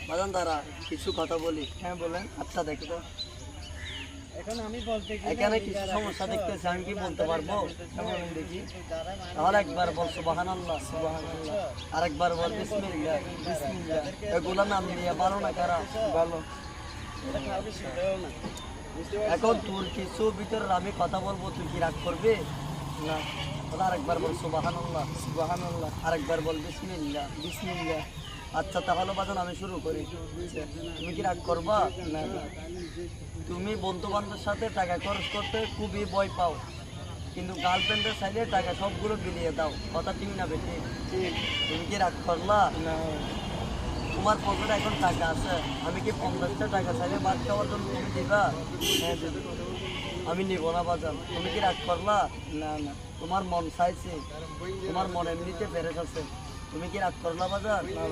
বাজান দ্বারা কিছু কথা বলি। হ্যাঁ বলেন। আচ্ছা দেখো তো, এখন আমি বলতে এখানে কিছু সমস্যা দেখতেছি, আমি কি বলতে পারবো? বলেন দেখি। তাহলে একবার বল সুবহানাল্লাহ, সুবহানাল্লাহ, আরেকবার বল বিসমিল্লাহ। বিসমিল্লাহ। এগুলো নাম নিয়ে ভালো না কারা? ভালো। এখন তোর কিছু ভিতরে আমি কথা বলবো, তুই কি রাগ করবি? না। তাহলে আরেকবার বল সুবহানাল্লাহ, সুবহানাল্লাহ, আরেকবার বল বিসমিল্লাহ। বিসমিল্লাহ। আচ্ছা তাহলে বাজান আমি শুরু করি। তুমি কি রাগ করবা? না না। তুমি বন্ধু বান্ধবের সাথে টাকা খরচ করতে খুবই ভয় পাও, কিন্তু গার্লফ্রেন্ডের সাইডে টাকা সবগুলো বিলিয়ে দাও, কথা ঠিক না বেটি? ঠিক। তুমি কি রাগ করলা? না। তোমার পকেটে এখন টাকা আছে, আমি কি 50টা টাকা চাইলে ভাত খাওয়ার জন্য তুমি দিবা? হ্যাঁ দেব। আমি নিব না বাজান। তুমি কি রাগ করলা? না না। তোমার মন চাইছে, তোমার মন এমনিতে ফেরেস আছে, তুমি কি রাগ করলা বাজান? না